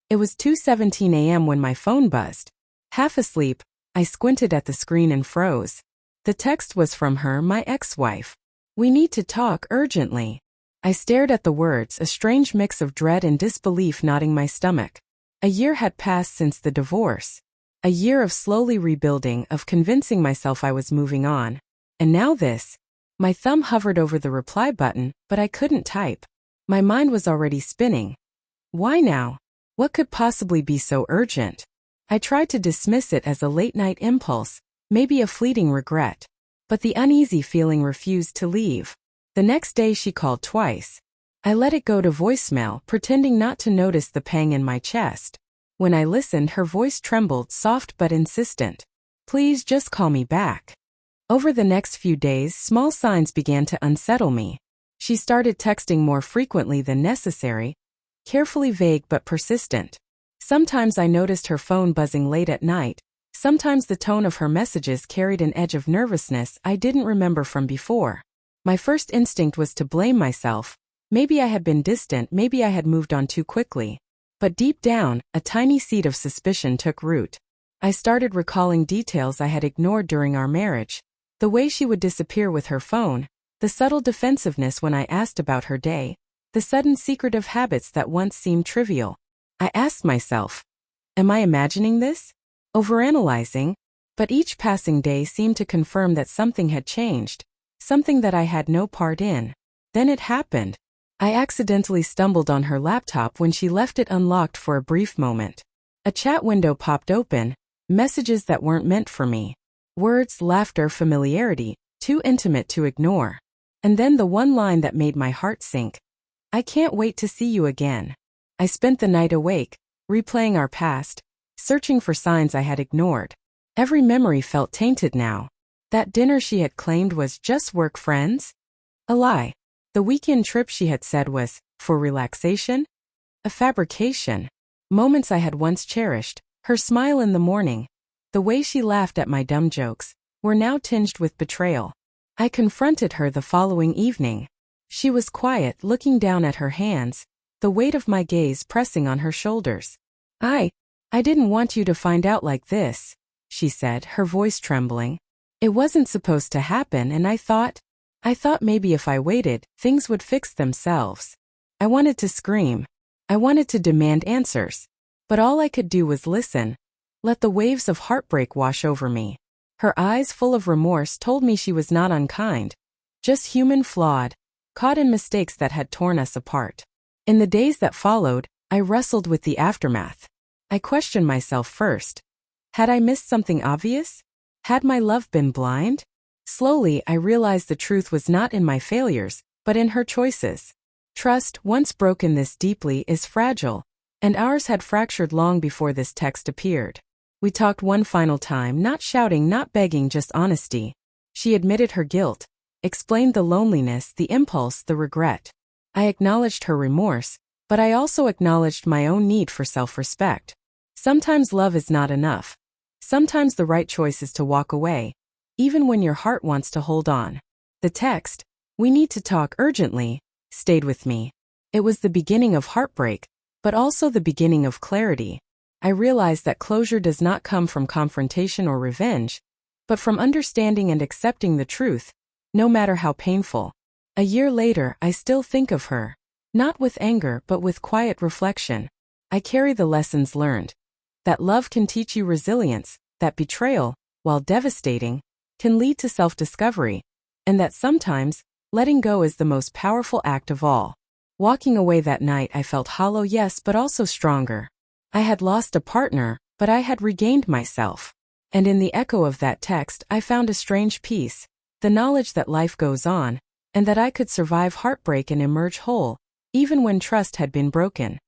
It was 2:17 a.m. when my phone buzzed. Half asleep, I squinted at the screen and froze. The text was from her, my ex-wife. "We need to talk urgently." I stared at the words, a strange mix of dread and disbelief knotting my stomach. A year had passed since the divorce. A year of slowly rebuilding, of convincing myself I was moving on. And now this. My thumb hovered over the reply button, but I couldn't type. My mind was already spinning. Why now? What could possibly be so urgent? I tried to dismiss it as a late-night impulse, maybe a fleeting regret. But the uneasy feeling refused to leave. The next day she called twice. I let it go to voicemail, pretending not to notice the pang in my chest. When I listened, her voice trembled, soft but insistent. "Please just call me back." Over the next few days, small signs began to unsettle me. She started texting more frequently than necessary, carefully vague but persistent. Sometimes I noticed her phone buzzing late at night. Sometimes the tone of her messages carried an edge of nervousness I didn't remember from before. My first instinct was to blame myself. Maybe I had been distant, maybe I had moved on too quickly. But deep down, a tiny seed of suspicion took root. I started recalling details I had ignored during our marriage. The way she would disappear with her phone, the subtle defensiveness when I asked about her day, the sudden secretive habits that once seemed trivial. I asked myself, am I imagining this? Overanalyzing? But each passing day seemed to confirm that something had changed, something that I had no part in. Then it happened. I accidentally stumbled on her laptop when she left it unlocked for a brief moment. A chat window popped open, messages that weren't meant for me. Words, laughter, familiarity, too intimate to ignore. And then the one line that made my heart sink. "I can't wait to see you again." I spent the night awake, replaying our past, searching for signs I had ignored. Every memory felt tainted now. That dinner she had claimed was just work friends? A lie. The weekend trip she had said was for relaxation? A fabrication. Moments I had once cherished, her smile in the morning, the way she laughed at my dumb jokes, were now tinged with betrayal. I confronted her the following evening. She was quiet, looking down at her hands, the weight of my gaze pressing on her shoulders. I didn't want you to find out like this," she said, her voice trembling. "It wasn't supposed to happen, and I thought maybe if I waited, things would fix themselves." I wanted to scream. I wanted to demand answers. But all I could do was listen. Let the waves of heartbreak wash over me. Her eyes full of remorse told me she was not unkind, just human, flawed, caught in mistakes that had torn us apart. In the days that followed, I wrestled with the aftermath. I questioned myself first. Had I missed something obvious? Had my love been blind? Slowly, I realized the truth was not in my failures, but in her choices. Trust, once broken this deeply, is fragile, and ours had fractured long before this text appeared. We talked one final time, not shouting, not begging, just honesty. She admitted her guilt, explained the loneliness, the impulse, the regret. I acknowledged her remorse, but I also acknowledged my own need for self-respect. Sometimes love is not enough. Sometimes the right choice is to walk away, even when your heart wants to hold on. The text, "We need to talk urgently," stayed with me. It was the beginning of heartbreak, but also the beginning of clarity. I realized that closure does not come from confrontation or revenge, but from understanding and accepting the truth, no matter how painful. A year later, I still think of her, not with anger but with quiet reflection. I carry the lessons learned. That love can teach you resilience, that betrayal, while devastating, can lead to self-discovery, and that sometimes, letting go is the most powerful act of all. Walking away that night, I felt hollow, yes, but also stronger. I had lost a partner, but I had regained myself. And in the echo of that text, I found a strange peace, the knowledge that life goes on, and that I could survive heartbreak and emerge whole, even when trust had been broken.